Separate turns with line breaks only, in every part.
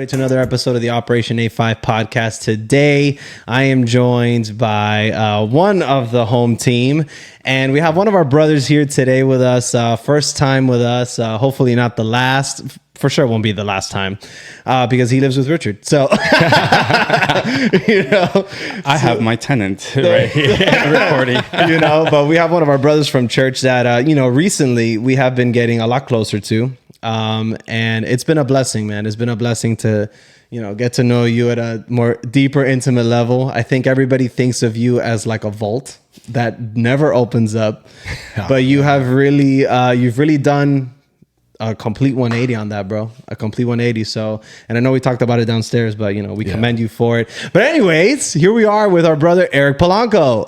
everybody, to another episode of the Operation A5 podcast. Today, I am joined by one of the home team, and we have one of our brothers here today with us. First time with us, hopefully not the last. For sure won't be the last time because he lives with Richard. So,
I have my tenant right here recording.
But we have one of our brothers from church that, recently we have been getting a lot closer to. And it's been a blessing, man. It's been a blessing to, get to know you at a more deeper, intimate level. I think everybody thinks of you as like a vault that never opens up, but you have really, you've really done a complete 180 on that, bro. A complete 180. So, and I know we talked about it downstairs, but we commend you for it. But anyways, here we are with our brother Eric Polanco.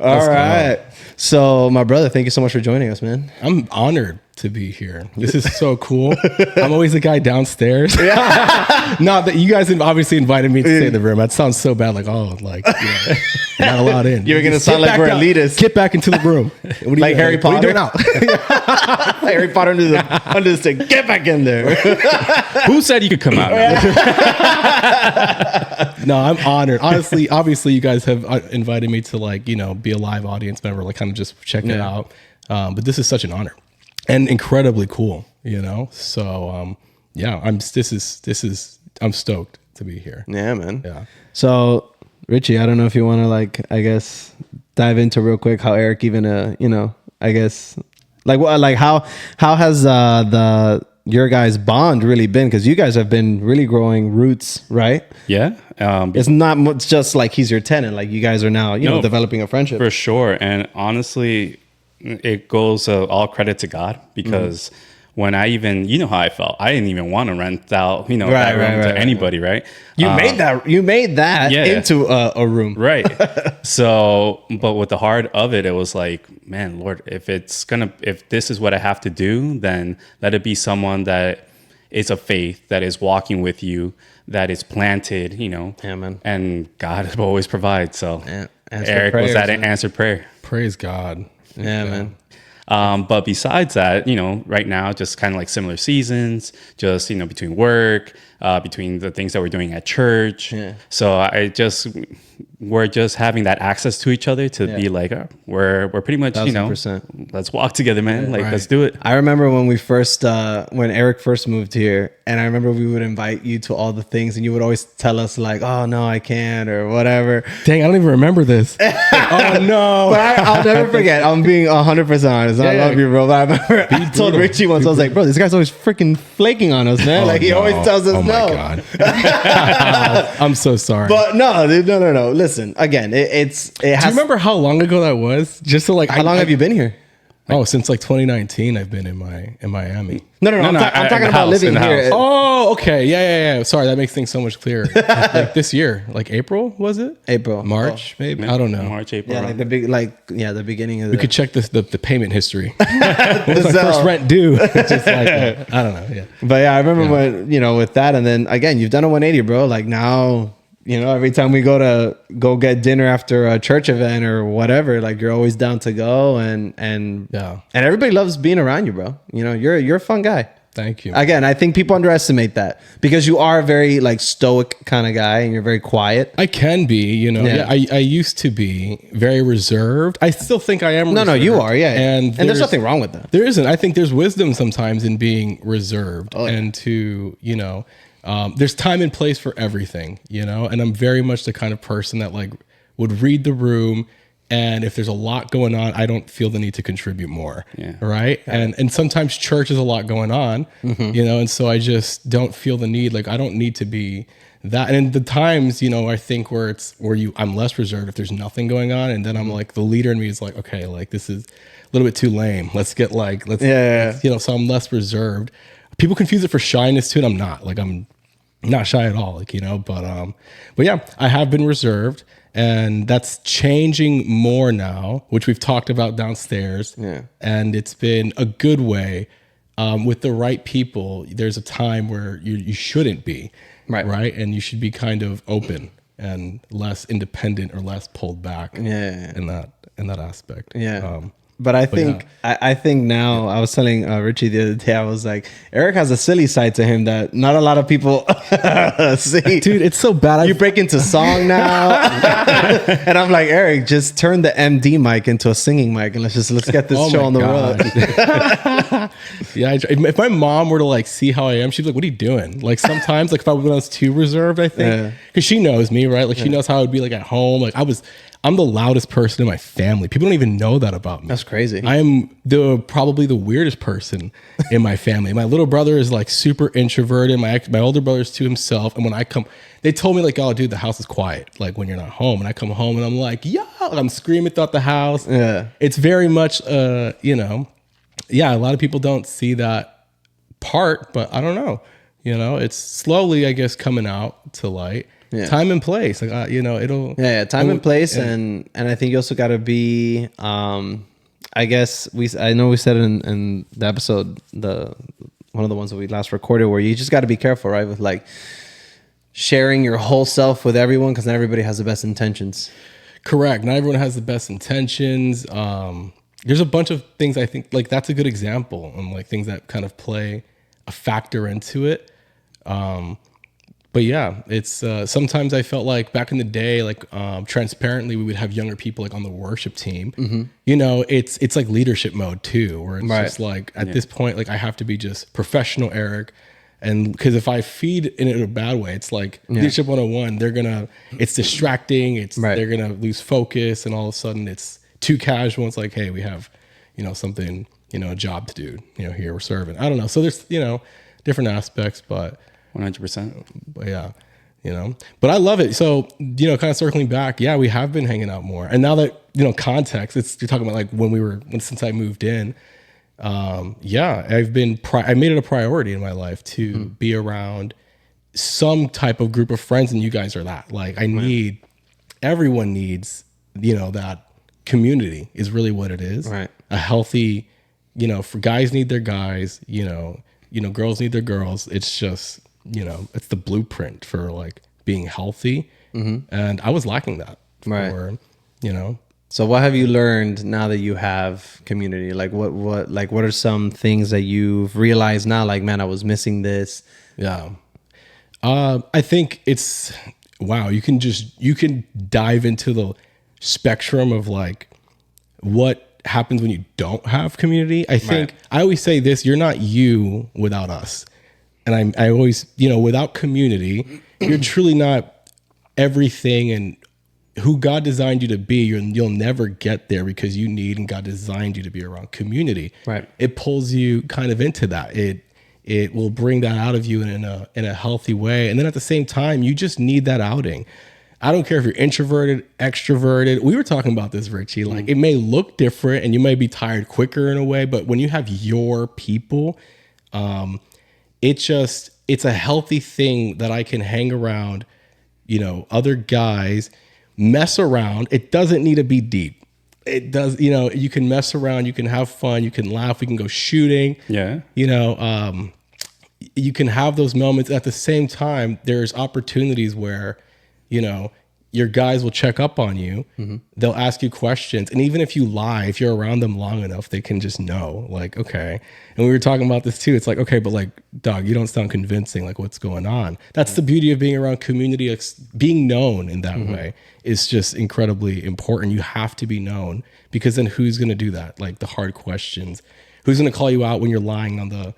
All right. So, my brother, thank you so much for joining us, man.
I'm honored to be here. This is so cool. I'm always the guy downstairs. No, that you guys obviously invited me to stay in the room. That sounds so bad. Like, not allowed in.
You're gonna sound like we're elitists.
Get back into the room. What are you
like Harry Potter.
What are you doing out?
Harry Potter under the stick. Get back in there.
Who said you could come out?
No, I'm honored. Honestly, obviously, you guys have invited me to be a live audience member, kind of just check it out. But this is such an honor. And incredibly cool, So, I'm stoked to be here.
Yeah, man.
Yeah.
So, Richie, I don't know if you want to dive into real quick how Eric even how has your guys' bond really been? Because you guys have been really growing roots, right?
Yeah.
It's not much just like he's your tenant. Like you guys are now, developing a friendship.
For sure. And honestly, it goes all credit to God because when I even, how I felt, I didn't even want to rent out, that room to anybody, right?
You made that into a room.
Right. So, but with the heart of it, it was like, man, Lord, if this is what I have to do, then let it be someone that is of faith, that is walking with you, that is planted,
Yeah, man.
And God always provides. So Eric
prayers,
was that an answered prayer.
Praise God.
Yeah, man.
But besides that, right now, just kind of like similar seasons, just, between work, between the things that we're doing at church. Yeah. So we're just having that access to each other to be like, we're pretty much,
1,000%.
Let's walk together, man.
Yeah,
let's do it.
I remember when we first, when Eric first moved here, and I remember we would invite you to all the things and you would always tell us like, oh no, I can't or whatever.
Dang, I don't even remember this. Oh no.
But I'll never forget. I'm being 100% honest. I love you, bro. But I remember I told Richie once, I was like, bro, this guy's always freaking flaking on us, man. He always tells us no.
Oh my God. I'm so sorry.
But no. Listen, again, it has.
Do you remember how long ago that was? Just so
how long have you been here?
Since 2019, I've been in Miami.
No. I'm talking about living here.
Oh, okay. Yeah. Sorry, that makes things so much clearer. like this year, like April, was it?
April,
March, maybe. I don't know.
March, April.
Yeah, the beginning of.
We could check the payment history. What was my first rent due? Just I don't know. Yeah.
But I remember when with that, and then again, you've done a 180, bro. Like now. Every time we go get dinner after a church event or whatever, like you're always down to go and everybody loves being around you, bro. You're a fun guy.
Thank you.
Again, I think people underestimate that because you are a very stoic kind of guy and you're very quiet.
I can be, Yeah, I used to be very reserved. I still think I am reserved.
No, you are, yeah.
And
there's nothing wrong with that.
There isn't. I think there's wisdom sometimes in being reserved and to, there's time and place for everything, and I'm very much the kind of person that would read the room. And if there's a lot going on, I don't feel the need to contribute more. Yeah. Right. Yeah. And sometimes church is a lot going on, and so I just don't feel the need. I don't need to be that. And in the times, I think where I'm less reserved if there's nothing going on. And then I'm the leader in me is okay, this is a little bit too lame. Let's get so I'm less reserved. People confuse it for shyness too. And I'm not I'm not shy at all, but yeah, I have been reserved and that's changing more now, which we've talked about downstairs. Yeah. And it's been a good way. With the right people, there's a time where you shouldn't be, right? And you should be kind of open and less independent or less pulled back in that aspect.
Yeah. But I think I think now I was telling Richie the other day, I was like, Eric has a silly side to him that not a lot of people see.
Dude, it's so bad.
You break into song now, and I'm like, Eric, just turn the MD mic into a singing mic, and let's get this show on the road.
Yeah, if my mom were to like see how I am, she'd be like, "What are you doing?" Like sometimes, like if I was too reserved, I think because she knows me, right? Like she knows how I would be like at home. Like I'm the loudest person in my family. People don't even know that about me.
That's crazy.
I am probably the weirdest person in my family. My little brother is like super introverted. My older brother's to himself. And when I come, they told me like, "Oh, dude, the house is quiet. Like when you're not home." And I come home and I'm like, "Yeah," I'm screaming throughout the house.
Yeah,
it's very much, you know, yeah. A lot of people don't see that part, but I don't know. You know, it's slowly, I guess, coming out to light. Yeah. Time and place, like you know,
time and place, and I think you also got to be. I guess I know we said it in the episode, one of the ones that we last recorded, where you just got to be careful, right, with like sharing your whole self with everyone, because not everybody has the best intentions.
Correct. Not everyone has the best intentions. There's a bunch of things I think like that's a good example, and like things that kind of play a factor into it. But yeah, it's sometimes I felt like back in the day, like transparently, we would have younger people like on the worship team. Mm-hmm. You know, it's like leadership mode too, where it's just like at this point, like I have to be just professional Eric. And because if I feed in a bad way, it's like leadership 101, it's distracting. They're going to lose focus. And all of a sudden it's too casual. It's like, hey, we have, you know, something, you know, a job to do, you know, here we're serving. I don't know. So there's, you know, different aspects, but
100%.
But yeah, you know, but I love it. So, you know, kind of circling back, yeah, we have been hanging out more. And now that, you know, context, you're talking about like since I moved in, yeah, I made it a priority in my life to be around some type of group of friends. And you guys are that. Like everyone needs, you know, that community is really what it is.
Right.
A healthy, you know, for guys need their guys, you know, girls need their girls. It's just, you know, it's the blueprint for like being healthy. Mm-hmm. And I was lacking that.
Right.
You know.
So what have you learned now that you have community? Like what are some things that you've realized now? Like, man, I was missing this.
Yeah. I think it's, wow. You can dive into the spectrum of like what happens when you don't have community. I think I always say this, you're not you without us. And I always, you know, without community, you're truly not everything and who God designed you to be. You'll never get there because you need, and God designed you to be around community.
Right.
It pulls you kind of into that. It will bring that out of you in a healthy way. And then at the same time, you just need that outing. I don't care if you're introverted, extroverted. We were talking about this, Richie. Like it may look different and you may be tired quicker in a way, but when you have your people, it's a healthy thing that I can hang around, you know, other guys, mess around. It doesn't need to be deep. It does, you know, you can mess around, you can have fun, you can laugh, we can go shooting.
Yeah.
You know, you can have those moments. At the same time, there's opportunities where, you know, your guys will check up on you. Mm-hmm. They'll ask you questions. And even if you lie, if you're around them long enough, they can just know, like, okay. And we were talking about this too. It's like, okay, but like, dog, you don't sound convincing. Like, what's going on? That's the beauty of being around community. Being known in that way is just incredibly important. You have to be known, because then who's going to do that? Like the hard questions. Who's going to call you out when you're lying on the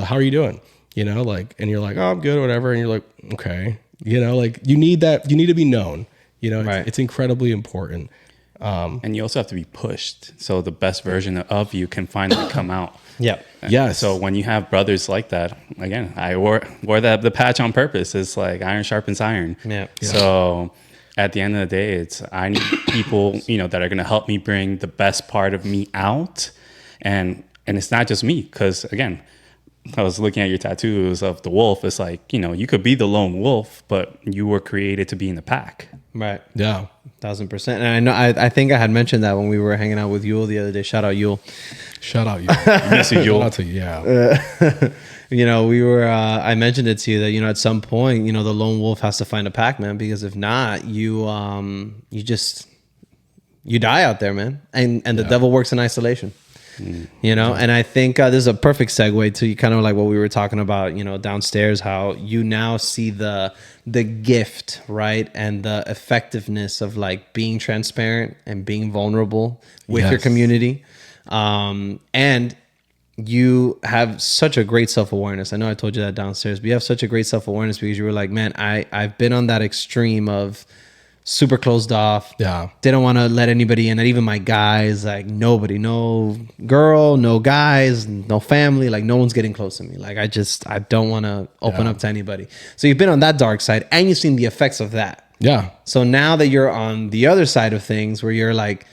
how are you doing? You know, like, and you're like, oh, I'm good or whatever. And you're like, okay. You know, like you need that. You need to be known. You know, it's incredibly important.
And you also have to be pushed so the best version of you can finally come out.
Yep.
Yeah.
So when you have brothers like that, again, I wore the patch on purpose. It's like iron sharpens iron.
Yeah.
So at the end of the day, I need people, you know, that are going to help me bring the best part of me out. And it's not just me, because again, I was looking at your tattoos of the wolf. It's like, you know, you could be the lone wolf, but you were created to be in the pack.
Right.
Yeah.
1000%. And I know, I think I had mentioned that when we were hanging out with Yule the other day. Shout out Yule.
Shout out Yule.
Miss you, Yule.
Shout out to you. Yeah.
You know, we were, I mentioned it to you that, you know, at some point, you know, the lone wolf has to find a pack, man, because if not, you just, you die out there, man. And the devil works in isolation. You know, and I think this is a perfect segue to kind of like what we were talking about, you know, downstairs, how you now see the gift, right, and the effectiveness of like being transparent and being vulnerable with your community. And you have such a great self-awareness. I know I told you that downstairs, but you have such a great self-awareness because you were like, man, I've been on that extreme of super closed off.
Yeah.
Didn't want to let anybody in. Not even my guys, like nobody, no girl, no guys, no family. Like no one's getting close to me. Like I don't want to open up to anybody. So you've been on that dark side and you've seen the effects of that.
Yeah.
So now that you're on the other side of things where you're like,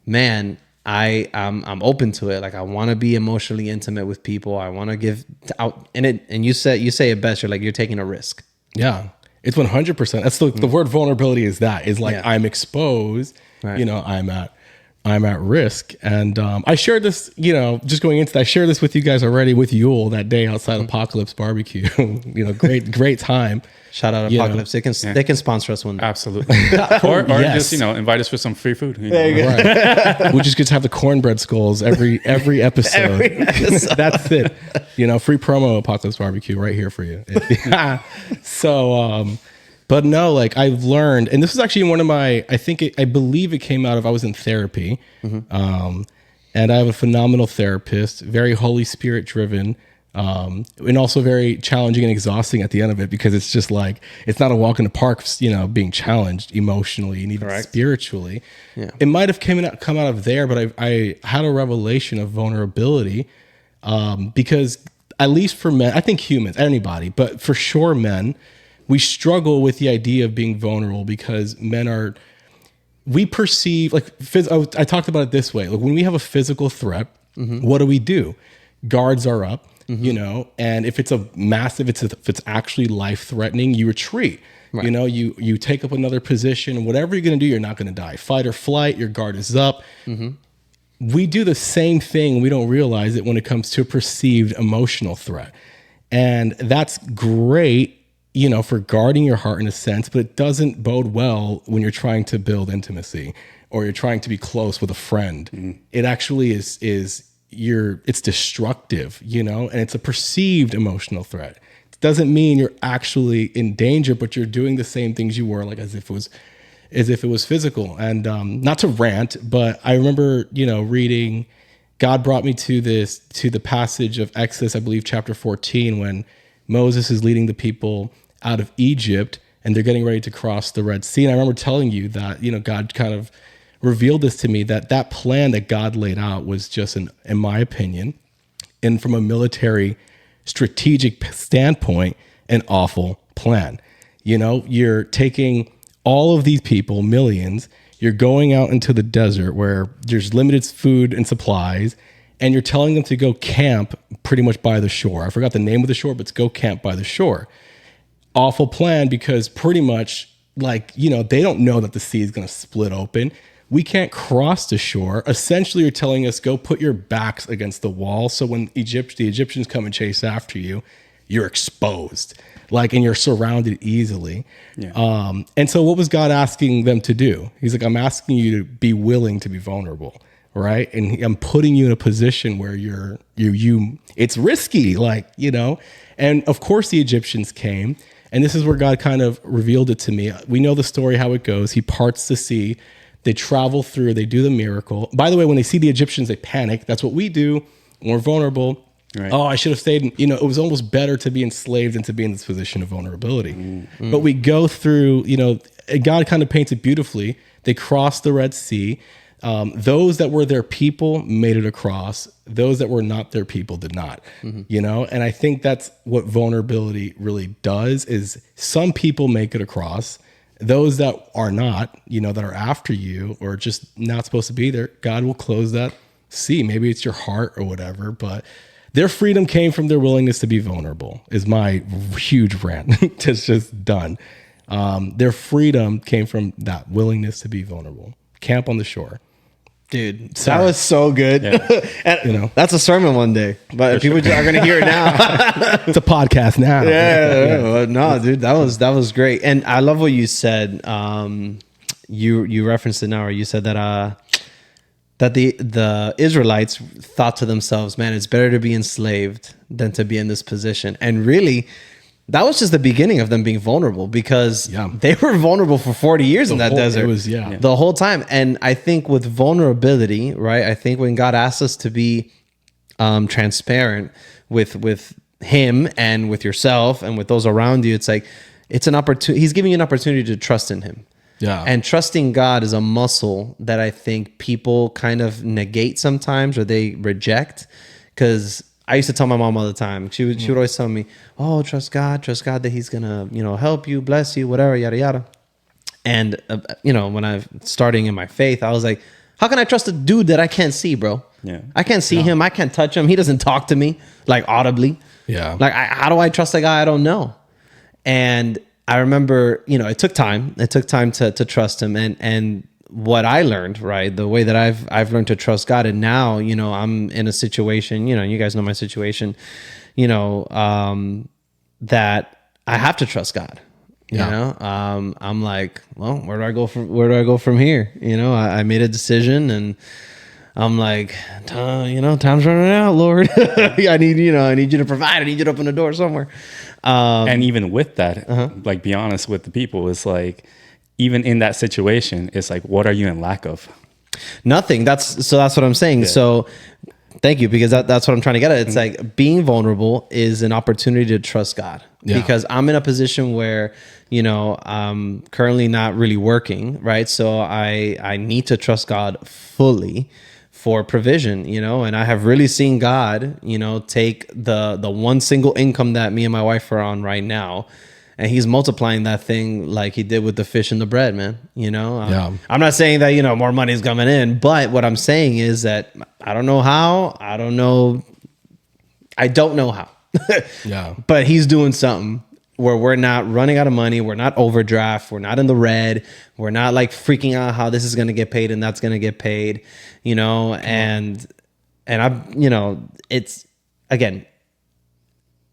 man, I'm open to it. Like I want to be emotionally intimate with people. I want to give out and you say it best. You're like, you're taking a risk.
Yeah. It's 100%. That's the word vulnerability is like I'm exposed, you know, I'm at risk. And I shared this, you know, just going into that, I shared this with you guys already with Yule that day outside Apocalypse Barbecue. You know, great time.
Shout out Apocalypse. They can sponsor us one day.
Absolutely. or just, you know, invite us for some free food. You know?
There you go.
Right. We just get to have the cornbread skulls every episode. That's it. You know, free promo Apocalypse Barbecue right here for you. So, but no, like I've learned, and this is actually one of my, I believe it came out of, I was in therapy. And I have a phenomenal therapist, very Holy Spirit driven. And also very challenging and exhausting at the end of it because it's just like it's not a walk in the park, you know, being challenged emotionally and even spiritually. Yeah. It might have come out of there, but I had a revelation of vulnerability because at least for men, I think humans, anybody, but for sure men, we struggle with the idea of being vulnerable because we perceive like I talked about it this way, like when we have a physical threat, what do? Guards are up. You know, and if it's if it's actually life threatening, you retreat. Right. You know, you take up another position, and whatever you're going to do, you're not going to die. Fight or flight, your guard is up. We do the same thing. We don't realize it when it comes to a perceived emotional threat, and that's great, you know, for guarding your heart in a sense, but it doesn't bode well when you're trying to build intimacy or you're trying to be close with a friend. It actually is it's destructive, you know, and it's a perceived emotional threat. It doesn't mean you're actually in danger, but you're doing the same things you were, like as if it was physical. And not to rant, but I remember, you know, reading, God brought me to the passage of Exodus, I believe chapter 14, when Moses is leading the people out of Egypt and they're getting ready to cross the Red Sea. And I remember telling you that, you know, God kind of revealed this to me, that plan that God laid out was just, in my opinion, and from a military strategic standpoint, an awful plan. You know, you're taking all of these people, millions, you're going out into the desert where there's limited food and supplies, and you're telling them to go camp pretty much by the shore. I forgot the name of the shore, but it's go camp by the shore. Awful plan because pretty much, like, you know, they don't know that the sea is going to split open. We can't cross the shore. Essentially, you're telling us, go put your backs against the wall. So when the Egyptians come and chase after you, you're exposed, like, and you're surrounded easily. Yeah. And so what was God asking them to do? He's like, I'm asking you to be willing to be vulnerable, right? And I'm putting you in a position where it's risky, like, you know, and of course the Egyptians came, and this is where God kind of revealed it to me. We know the story, how it goes. He parts the sea. They travel through, they do the miracle. By the way, when they see the Egyptians, they panic. That's what we do when we're vulnerable. Right. Oh, I should have stayed. You know, it was almost better to be enslaved than to be in this position of vulnerability. But we go through, you know, God kind of paints it beautifully. They cross the Red Sea. Those that were their people made it across. Those that were not their people did not, you know? And I think that's what vulnerability really does is some people make it across. Those that are not, you know, that are after you or just not supposed to be there, God will close that sea. Maybe it's your heart or whatever, but their freedom came from their willingness to be vulnerable is my huge rant. It's just done. Their freedom came from that willingness to be vulnerable. Camp on the shore.
Dude, that was so good. Yeah. And
you know,
that's a sermon one day, but people are going to hear it now.
It's a podcast now.
Yeah. No, dude, that was great. And I love what you said. you referenced it now, or you said that that the Israelites thought to themselves, man, it's better to be enslaved than to be in this position. And really, that was just the beginning of them being vulnerable, because they were vulnerable for 40 years in that desert.
It was,
the whole time. And I think with vulnerability, right? I think when God asks us to be transparent with him and with yourself and with those around you, it's like, it's an opportunity. He's giving you an opportunity to trust in him.
Yeah.
And trusting God is a muscle that I think people kind of negate sometimes, or they reject. Because I used to tell my mom all the time, she would always tell me, oh, trust God that he's going to, help you, bless you, whatever, yada, yada. And, when I'm starting in my faith, I was like, how can I trust a dude that I can't see, bro?
Yeah.
I can't see him. I can't touch him. He doesn't talk to me like audibly.
Yeah.
Like, how do I trust a guy I don't know? And I remember, it took time. It took time to trust him. And what I learned, right, the way that I've learned to trust God, and now, I'm in a situation, you guys know my situation, that I have to trust God. I'm like, well, where do I go from here? I made a decision, and I'm like, time's running out, Lord. I need you to provide. I need you to open the door somewhere.
And even with that, like, be honest with the people, it's like, even in that situation, it's like, what are you in lack of?
Nothing. That's what I'm saying. Yeah. So thank you, because that's what I'm trying to get at. It's like, being vulnerable is an opportunity to trust God, because I'm in a position where, I'm currently not really working, right? So I need to trust God fully for provision, and I have really seen God, take the one single income that me and my wife are on right now, and he's multiplying that thing like he did with the fish and the bread, man. I'm not saying that, more money is coming in, but what I'm saying is that I don't know how. I don't know how. But he's doing something where we're not running out of money. We're not overdraft. We're not in the red. We're not like freaking out how this is going to get paid and that's going to get paid, and it's, again,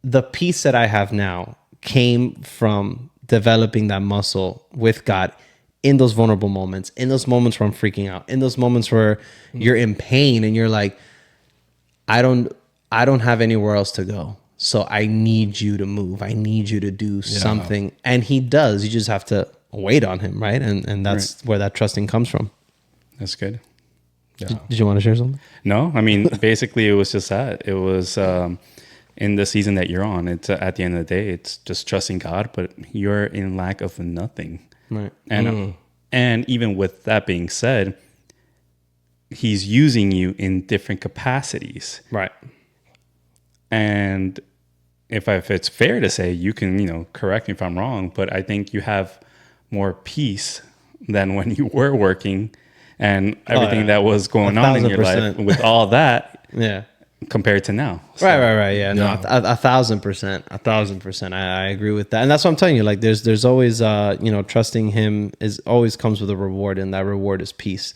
the peace that I have now came from developing that muscle with God in those vulnerable moments, in those moments where I'm freaking out, in those moments where you're in pain and you're like, I don't have anywhere else to go. So I need you to move. I need you to do something. And he does. You just have to wait on him, right? And that's where that trusting comes from.
That's good.
Yeah. Did you want to share something?
No, I mean, basically it was just that. It was in the season that you're on. It's at the end of the day, it's just trusting God, but you're in lack of nothing.
Right.
And even with that being said, he's using you in different capacities.
Right.
And if it's fair to say, you can, correct me if I'm wrong, but I think you have more peace than when you were working and everything that was going on in your life with all that. Compared to now.
So, right. Yeah. No, 1,000%. 1,000%. I agree with that. And that's what I'm telling you. Like, there's always, trusting him always comes with a reward, and that reward is peace.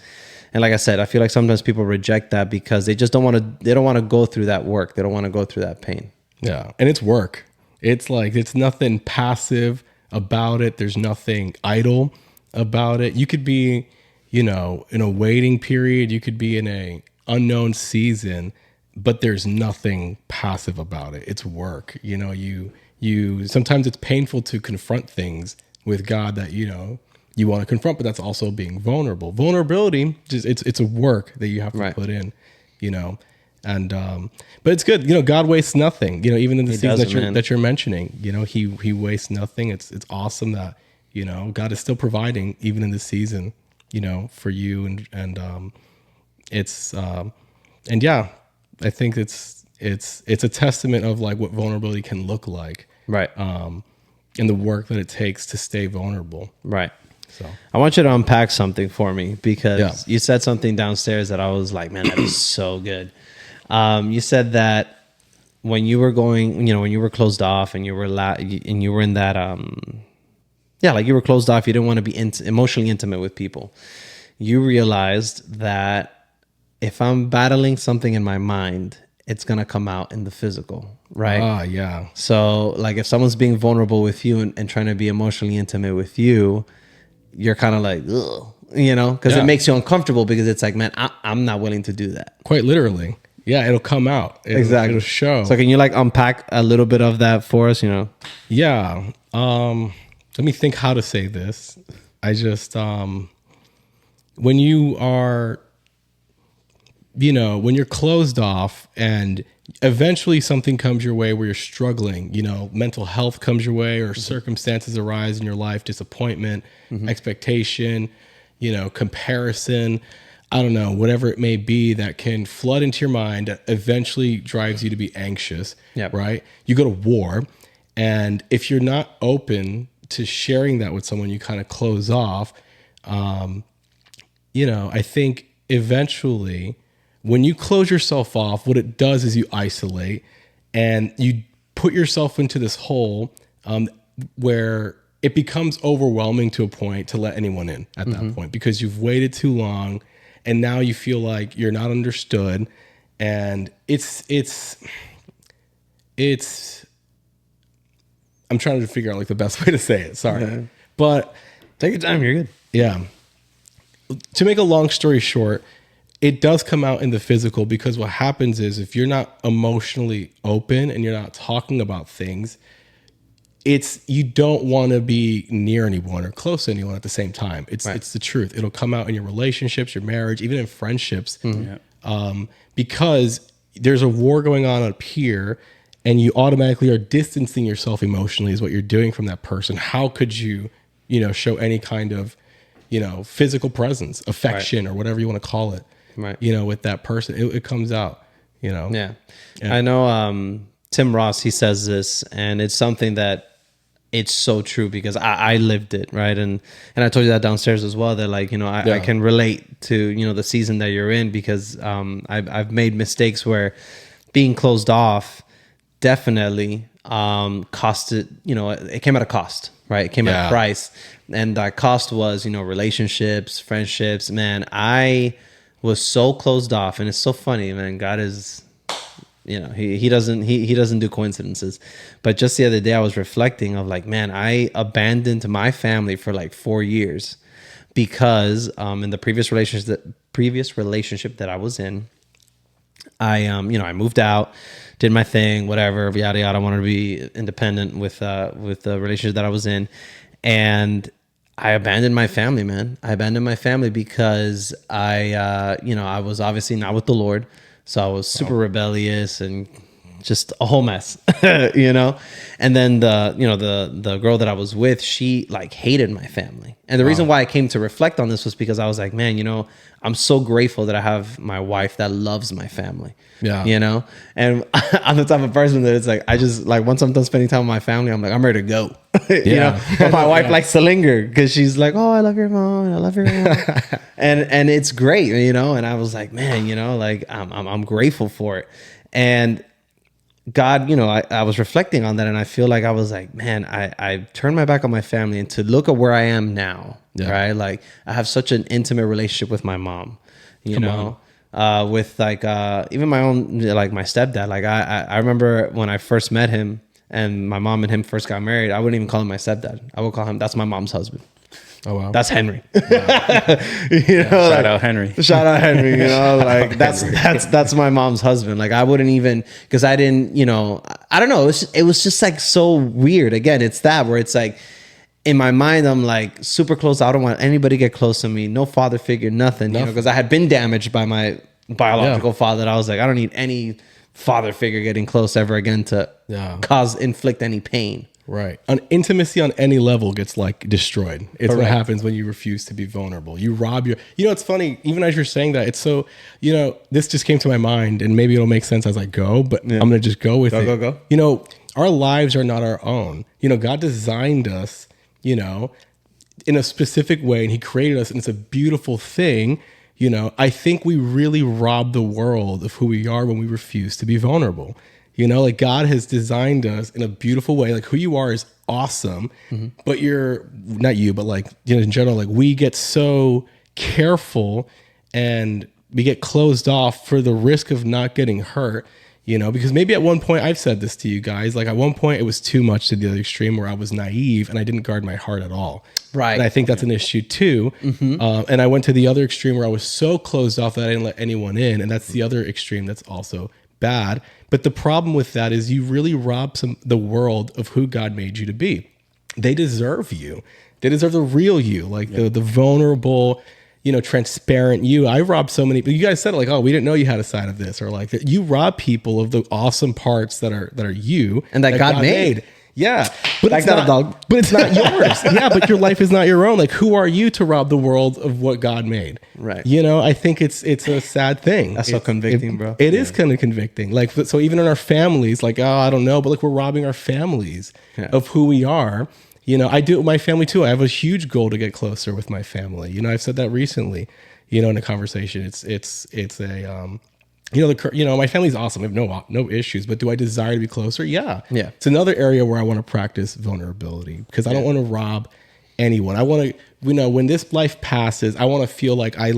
And like I said, I feel like sometimes people reject that because they just don't want to go through that work. They don't want to go through that pain.
Yeah. And it's work. It's like, it's nothing passive about it. There's nothing idle about it. You could be, in a waiting period. You could be in a unknown season, but there's nothing passive about it. It's work. You sometimes it's painful to confront things with God that, you want to confront, but that's also being vulnerable. Vulnerability, just it's a work that you have to put in, and but it's good. God wastes nothing. Even in the season that you're mentioning, he wastes nothing. It's awesome that God is still providing even in this season, for you, and it's and yeah, I think it's a testament of like what vulnerability can look like,
right?
And the work that it takes to stay vulnerable,
right?
So
I want you to unpack something for me, because you said something downstairs that I was like, man, that is so good. You said that when you were going, when you were closed off and you were in that, like you were closed off, you didn't want to be emotionally intimate with people. You realized that if I'm battling something in my mind, it's going to come out in the physical, right?
Yeah.
So like if someone's being vulnerable with you and trying to be emotionally intimate with you, you're kind of like, ugh, you know, because it makes you uncomfortable because it's like, man, I'm not willing to do that.
Quite literally. Yeah, it'll come out. It'll show.
So can you like unpack a little bit of that for us, you know?
Yeah. Let me think how to say this. I just, when you are, you know, when you're closed off and eventually something comes your way where you're struggling, you know, mental health comes your way or circumstances arise in your life, disappointment, expectation, you know, comparison, I don't know, whatever it may be that can flood into your mind that eventually drives you to be anxious, right? You go to war, and if you're not open to sharing that with someone, you kind of close off. You know, I think eventually when you close yourself off, what it does is you isolate and you put yourself into this hole where it becomes overwhelming to a point to let anyone in at that point because you've waited too long and now you feel like you're not understood. And it's I'm trying to figure out like the best way to say it. Sorry. But
take your time. You're good.
Yeah. To make a long story short, it does come out in the physical because what happens is if you're not emotionally open and you're not talking about things, you don't want to be near anyone or close to anyone at the same time. It's the truth. It'll come out in your relationships, your marriage, even in friendships, because there's a war going on up here and you automatically are distancing yourself emotionally is what you're doing from that person. How could you, you know, show any kind of, you know, physical presence, affection, or whatever you want to call it, you know, with that person? It comes out, you know?
Yeah. I know Tim Ross, he says this, and it's something that it's so true because I lived it, right? And I told you that downstairs as well, that like, you know, I can relate to, you know, the season that you're in because I've made mistakes where being closed off definitely costed, you know, it came at a cost, right? It came at a price. And that cost was, you know, relationships, friendships. Man, I was so closed off, and it's so funny, man. God is, you know, he doesn't do coincidences. But just the other day I was reflecting of like, man, I abandoned my family for like 4 years because in the previous relationship that I was in, I you know, I moved out, did my thing, whatever, yada yada. I wanted to be independent with the relationship that I was in, and I abandoned my family, man. I abandoned my family because I you know, I was obviously not with the Lord. So I was super rebellious and just a whole mess, you know? And then the girl that I was with, she like hated my family. And the reason why I came to reflect on this was because I was like, man, you know, I'm so grateful that I have my wife that loves my family. Yeah. You know? And I'm the type of person that it's like, I just like, once I'm done spending time with my family, I'm like, I'm ready to go. You know? But my wife likes to linger because she's like, oh, I love your mom. I love your mom. and it's great, you know? And I was like, man, you know, like I'm grateful for it. And God, you know, I was reflecting on that, and I feel like I was like, man, I turned my back on my family, and to look at where I am now, right? Like I have such an intimate relationship with my mom, you know, with like even my own, like my stepdad. Like I remember when I first met him, and my mom and him first got married. I wouldn't even call him my stepdad. I would call him, that's my mom's husband. Oh wow, that's Henry. You know,
shout out Henry.
Shout out Henry. You know, like that's my mom's husband. Like I wouldn't even, because I didn't, you know, I don't know. It was just like so weird. Again, it's that where it's like in my mind I'm like super close. I don't want anybody to get close to me. No father figure, nothing. You know, because I had been damaged by my biological father. That I was like, I don't need any father figure getting close ever again to inflict any pain.
Right. An intimacy on any level gets like destroyed. It's what happens when you refuse to be vulnerable. You rob you know, it's funny, even as you're saying that, it's so, you know, this just came to my mind and maybe it'll make sense as I go, but I'm going to just go with it. Go. You know, our lives are not our own. You know, God designed us, you know, in a specific way, and he created us, and it's a beautiful thing. You know, I think we really rob the world of who we are when we refuse to be vulnerable. You know, like God has designed us in a beautiful way. Like who you are is awesome, but you're not you, but like, you know, in general, like we get so careful and we get closed off for the risk of not getting hurt. because maybe at one point I've said this to you guys, like at one point it was too much to the other extreme where I was naive and I didn't guard my heart at all.
Right.
And I think that's an issue too. And I went to the other extreme where I was so closed off that I didn't let anyone in. And that's the other extreme that's also bad. But the problem with that is you really rob the world of who God made you to be. They deserve you. They deserve the real you, like the vulnerable, transparent you. I robbed so many, but you guys said it like, oh, we didn't know you had a side of this, or like that you rob people of the awesome parts that are you
and that God made.
Yeah, but
like
it's not,
dog.
but it's not yours. Yeah, but your life is not your own. Like, who are you to rob the world of what God made?
Right.
I think it's a sad thing.
That's so convicting, bro.
It is kind of convicting. Like, so even in our families, like, oh, I don't know, but like we're robbing our families of who we are. I do it with my family too. I have a huge goal to get closer with my family. I've said that recently, in a conversation. It's a, my family's awesome. I have no issues, but do I desire to be closer? Yeah.
Yeah.
It's another area where I want to practice vulnerability because I don't want to rob anyone. I want to, when this life passes, I want to feel like I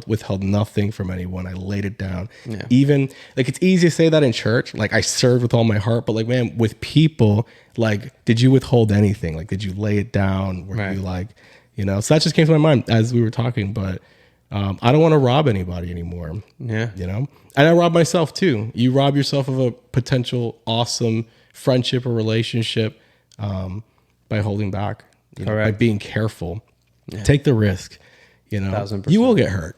withheld nothing from anyone. I laid it down.
Yeah.
Even like, it's easy to say that in church. Like I served with all my heart, but like, man, with people, like, did you withhold anything? Like, did you lay it down? Were you like, so that just came to my mind as we were talking, but I don't want to rob anybody anymore.
Yeah.
And I rob myself too. You rob yourself of a potential awesome friendship or relationship by holding back, by being careful. Yeah. Take the risk.
1,000%.
You will get hurt.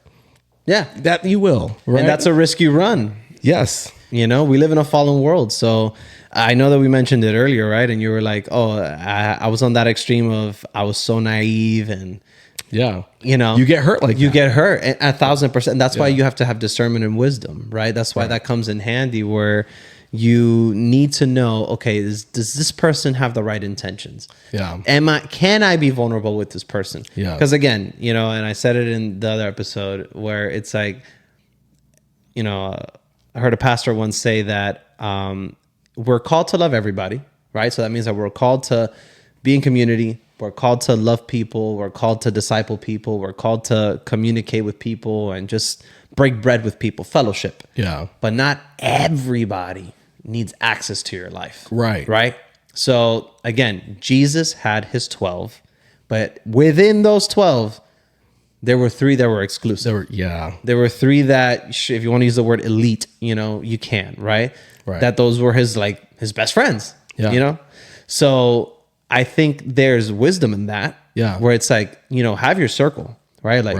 Yeah,
that you will. Right?
And that's a risk you run.
Yes.
We live in a fallen world. So I know that we mentioned it earlier, right? And you were like, oh, I was on that extreme of I was so naive and
yeah,
you
get hurt like
you get hurt 1,000%. That's why you have to have discernment and wisdom, right? That's why that comes in handy where you need to know, okay, does this person have the right intentions?
Yeah.
Can I be vulnerable with this person?
Yeah.
Because again, and I said it in the other episode where it's like, I heard a pastor once say that we're called to love everybody, right? So that means that we're called to be in community. We're called to love people. We're called to disciple people. We're called to communicate with people and just break bread with people, fellowship.
Yeah.
But not everybody needs access to your life.
Right.
Right. So again, Jesus had his 12, but within those 12, there were 3 that were exclusive. There were 3 that, if you want to use the word elite, you can, right? That those were his best friends, So I think there's wisdom in that.
Yeah.
Where it's like, have your circle, right? Like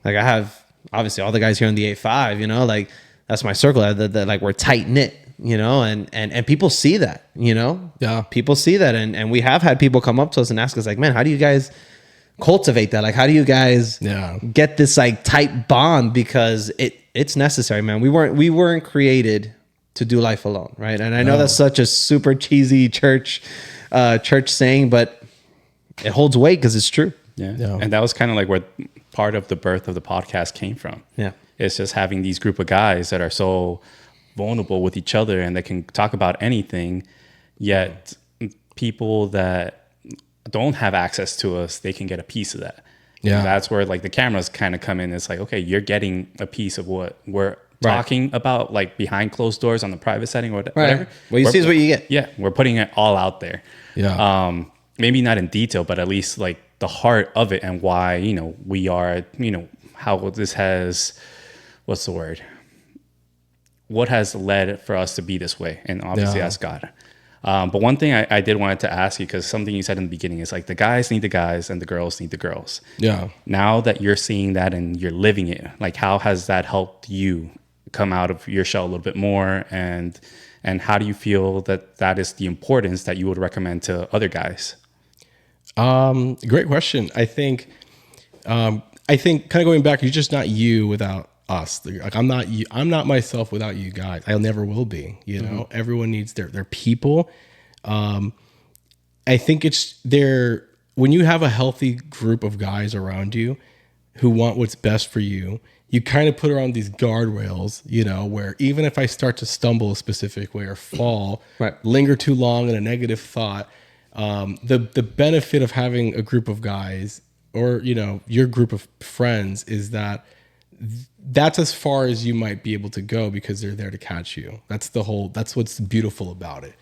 I have obviously all the guys here on the A5, like that's my circle that like we're tight knit, and people see that,
Yeah.
People see that. And we have had people come up to us and ask us like, man, how do you guys cultivate that? Like, how do you guys get this like tight bond? Because it's necessary, man. We weren't created to do life alone. Right. And I know that's such a super cheesy church saying, but it holds weight because it's true.
Yeah. And that was kind of like where part of the birth of the podcast came from.
Yeah.
It's just having these group of guys that are so vulnerable with each other and they can talk about anything, yet people that don't have access to us, they can get a piece of that. Yeah. And that's where like the cameras kind of come in. It's like, okay, you're getting a piece of what we're talking about, like behind closed doors on the private setting or whatever.
What you see is what you get.
Yeah. We're putting it all out there.
Yeah.
Maybe not in detail, but at least like the heart of it and why, we are, how this has, what's the word? What has led for us to be this way? And obviously that's God. But one thing I did wanted to ask you, because something you said in the beginning is like the guys need the guys and the girls need the girls.
Yeah.
Now that you're seeing that and you're living it, like how has that helped you come out of your shell a little bit more? And how do you feel that is the importance that you would recommend to other guys?
Great question. I think kind of going back, you're just not you without us. Like I'm not myself without you guys. I never will be, everyone needs their people. I think when you have a healthy group of guys around you who want what's best for you, you kind of put around these guardrails, where even if I start to stumble a specific way or fall, linger too long in a negative thought, the benefit of having a group of guys or, your group of friends is that that's as far as you might be able to go because they're there to catch you. That's what's beautiful about it.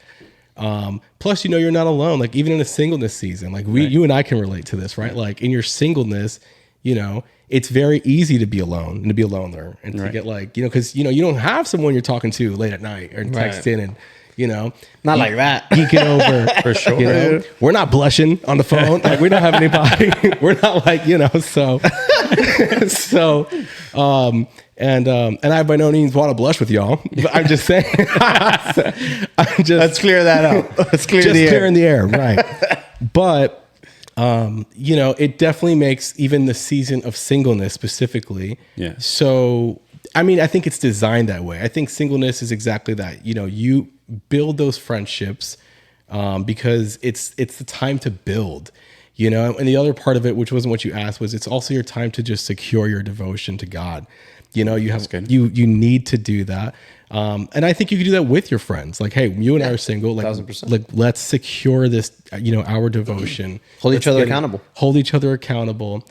Plus, you're not alone. Like even in a singleness season, like you and I can relate to this, right? Like in your singleness, it's very easy to be alone and to be a loner and to get like, because, you don't have someone you're talking to late at night or texting and,
not like that.
Geeking over for sure. We're not blushing on the phone. Like we don't have anybody. We're not like, and I by no means want to blush with y'all, but I'm just saying.
Let's clear that out. Let's clear the air.
Clearing the air, right? But it definitely makes even the season of singleness specifically.
Yeah.
So I think it's designed that way. I think singleness is exactly that. You build those friendships because it's the time to build. And the other part of it, which wasn't what you asked, was it's also your time to just secure your devotion to God. You need to do that. And I think you can do that with your friends. Like, hey, you and I are single. Like,
1000%.
like let's secure this, our devotion.
Hold each other accountable.
Hold each other accountable.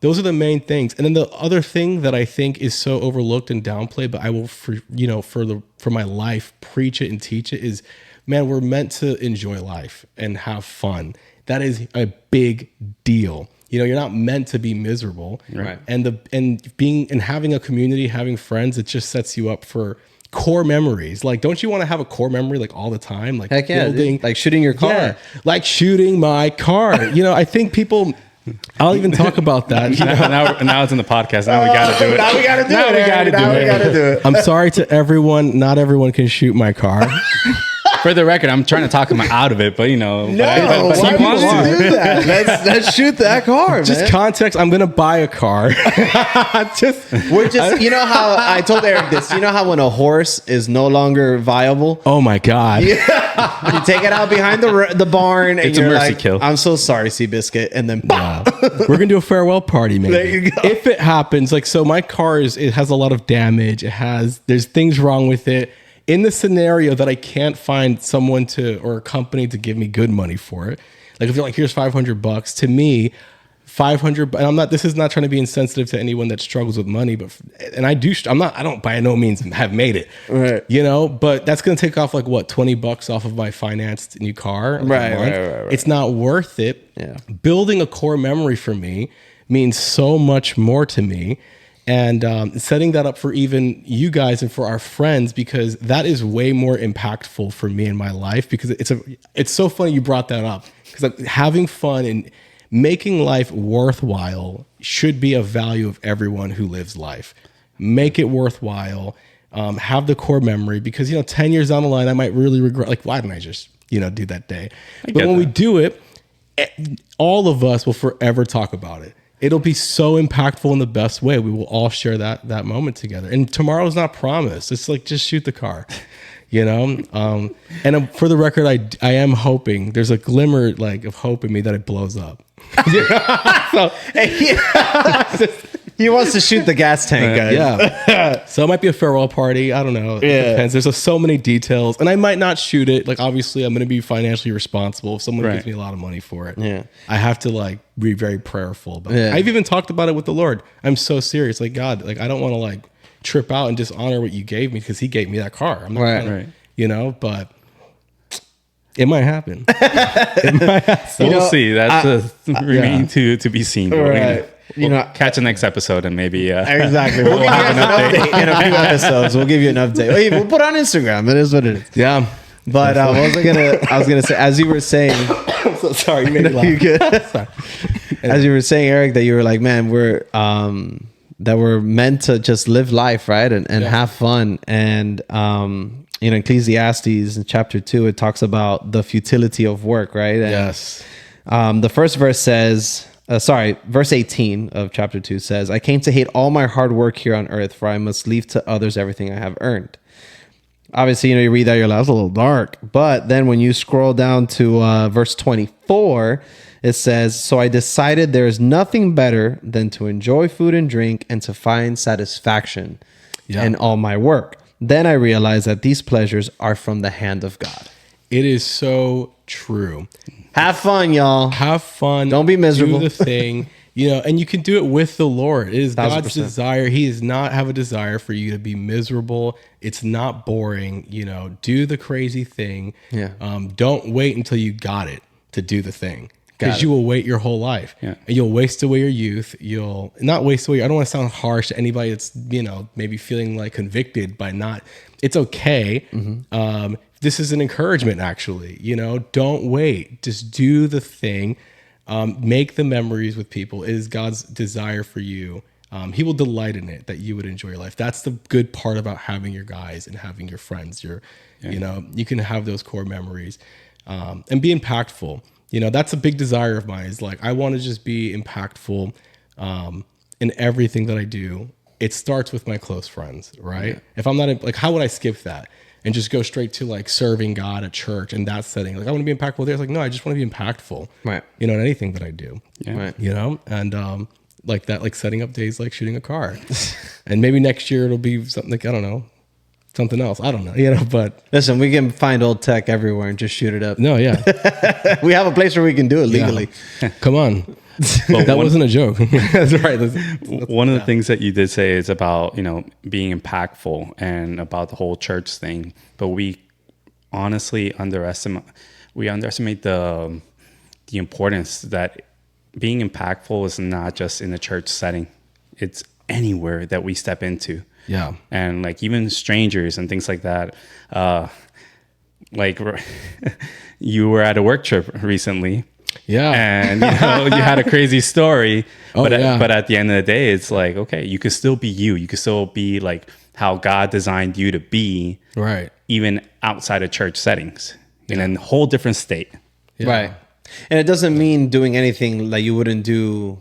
Those are the main things. And then the other thing that I think is so overlooked and downplayed, but I will, for my life, preach it and teach it is, man, we're meant to enjoy life and have fun. That is a big deal. You're not meant to be miserable.
Right.
And having a community, having friends, it just sets you up for core memories. Like, don't you want to have a core memory like all the time? Like,
heck yeah, dude. Like shooting your car.
Yeah, like shooting my car. I think people. I'll even talk about that.
Now it's in the podcast. Now we got to do it.
Now we got to do it.
I'm sorry to everyone. Not everyone can shoot my car.
For the record, I'm trying to talk him out of it, but
No, why
he wants
to
to
do that? Let's shoot that car,
Just
man.
context. I'm gonna buy a car.
We're just. You know how I told Eric this. You know how when a horse is no longer viable,
Oh my god.
you take it out behind the barn, and
It's a
you're
mercy
like,
kill.
I'm so sorry, Seabiscuit, and then
We're gonna do a farewell party, maybe.
There you go.
If it happens, like so, my car it has a lot of damage. There's things wrong with it. In the scenario that I can't find someone or a company to give me good money for it, like if you're like, here's $500 to me, 500. And this is not trying to be insensitive to anyone that struggles with money, I don't by no means have made it,
Right.
but that's going to take off like what, $20 off of my financed new car.
Right.
It's not worth it.
Yeah.
Building a core memory for me means so much more to me. And setting that up for even you guys and for our friends, because that is way more impactful for me in my life. Because it's so funny you brought that up, because having fun and making life worthwhile should be a value of everyone who lives life. Make it worthwhile. Have the core memory, because 10 years down the line I might really regret, like, why didn't I just do that day? But when we do it, all of us will forever talk about it. It'll be so impactful in the best way. We will all share that moment together. And tomorrow's not promised. It's like, just shoot the car, And for the record, I am hoping there's a glimmer like of hope in me that it blows up.
he wants to shoot the gas tank, guys.
Yeah. So it might be a farewell party. I don't know. It depends. There's so many details, and I might not shoot it. Like, obviously, I'm going to be financially responsible if someone gives me a lot of money for it.
Yeah.
I have to be very prayerful about it. I've even talked about it with the Lord. I'm so serious. Like, God, I don't want to trip out and dishonor what you gave me, because He gave me that car. I'm not gonna, but it might happen.
We'll see. That's remaining to be seen.
Right.
Catch the next episode and maybe
exactly. We'll give you an update in a few episodes. We'll give you an update. Hey, we'll put it on Instagram. It is what it is.
Yeah.
But I was gonna say, as you were saying,
I'm so sorry, you made me laugh.
you good? As you were saying, Eric, that you were like, man, we're meant to just live life, right, and have fun. And in Ecclesiastes in chapter 2, it talks about the futility of work, right? And,
yes.
The first verse says, verse 18 of chapter 2 says, I came to hate all my hard work here on earth, for I must leave to others everything I have earned. Obviously, you read that, you're like, that's a little dark. But then when you scroll down to verse 24, it says, so I decided there is nothing better than to enjoy food and drink and to find satisfaction in all my work. Then I realized that these pleasures are from the hand of God.
It is so true.
Have fun, y'all.
Have fun.
Don't be miserable.
Do the thing. You know, and you can do it with the Lord. It is God's
1000%.
desire. He does not have a desire for you to be miserable. It's not boring. You know, do the crazy thing.
Yeah.
Don't wait until you got it to do the thing,
Got
because
it.
you will wait your whole life.
Yeah.
And you'll waste away your youth. You'll not waste away. I don't want to sound harsh to anybody that's, you know, maybe feeling like convicted by not. It's okay. This is an encouragement, actually. You know, don't wait. Just do the thing. Make the memories with people. It is God's desire for you. He will delight in it, that you would enjoy your life. That's the good part about having your guys and having your friends. You know, you can have those core memories and be impactful. You know, that's a big desire of mine, is like, I want to just be impactful in everything that I do. It starts with my close friends, right? Yeah. If I'm not, like, how would I skip that and just go straight to like serving God at church and that setting? Like, I want to be impactful there. It's like, no, I just want to be impactful,
Right.
You know, in anything that I do,
Yeah.
Right.
you know, and like that, like setting up days, like shooting a car. And maybe next year it'll be something like, I don't know, something else. I don't know, you know, but
Listen, we can find old tech everywhere and just shoot it up.
no, yeah.
We have a place where we can do it legally.
Yeah. Come on.
But
That wasn't a joke. That's right.
One of the things that you did say is about, you know, being impactful and about the whole church thing. But we honestly underestimate the importance that being impactful is not just in a church setting. It's anywhere that we step into.
Yeah.
And like even strangers and things like that. Like you were at a work trip recently.
Yeah.
And you know, you had a crazy story, but
yeah.
but at the end of the day, it's like, okay, you could still be you. You could still be like how God designed you to be,
Right.
even outside of church settings, in a whole different state.
Yeah.
Right. And it doesn't mean doing anything that you wouldn't do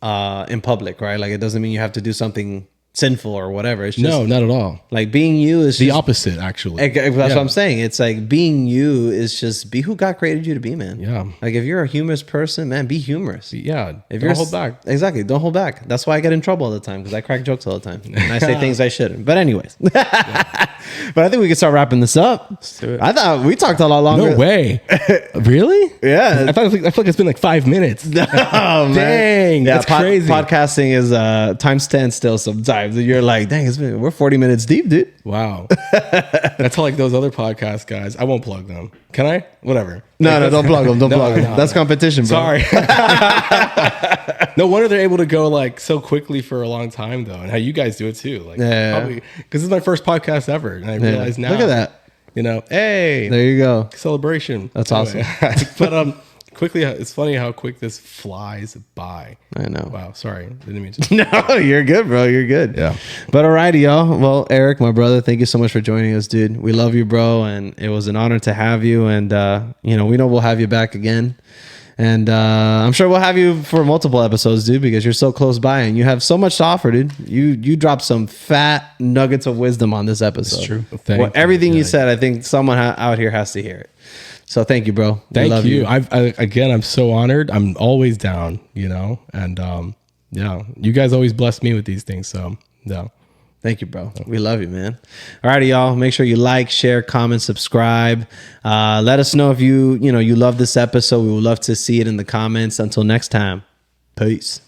in public, right? Like, it doesn't mean you have to do something sinful or whatever. It's just
No, not at all.
like being you is
The
just,
opposite, actually.
that's what I'm saying. It's like being you is just be who God created you to be, man.
Yeah.
Like, if you're a humorous person, man, be humorous.
Yeah.
If
Don't
you're
hold back.
Exactly. Don't hold back. That's why I get in trouble all the time, because I crack jokes all the time and I say things I shouldn't. But anyways, but I think we can start wrapping this up.
Let's do it.
I thought we talked a lot longer.
No way. Really?
Yeah.
I feel like it's been like 5 minutes.
Oh, man.
Dang, that's crazy.
Podcasting is time standstill sometimes. You're like, dang, we're 40 minutes deep, dude.
Wow. That's like those other podcast guys. I won't plug them. Can I? Whatever.
No, don't plug them. Don't plug them.
no,
That's competition, bro.
Sorry. No wonder they're able to go like so quickly for a long time, though, and how you guys do it too. Like,
Yeah.
because this is my first podcast ever, and I realize now.
Look at that.
You know, hey,
There you go.
celebration.
That's awesome.
But quickly, it's funny how quick this flies by.
I know.
Wow. Sorry, didn't mean to.
No, you're good, bro. You're good.
Yeah.
But alrighty, y'all. Well, Eric, my brother, thank you so much for joining us, dude. We love you, bro, and it was an honor to have you. And we know we'll have you back again. And I'm sure we'll have you for multiple episodes, dude, because you're so close by and you have so much to offer, dude. You dropped some fat nuggets of wisdom on this episode.
It's true.
Thank you.
Everything you
Yeah.
said, I think someone out here has to hear it. So thank you, bro. We
Thank
love
you. Again, I'm so honored. I'm always down, and yeah, you guys always bless me with these things. So yeah.
Thank you, bro. We love you, man. All righty, y'all. Make sure you like, share, comment, subscribe. Let us know if you love this episode. We would love to see it in the comments. Until next time, peace.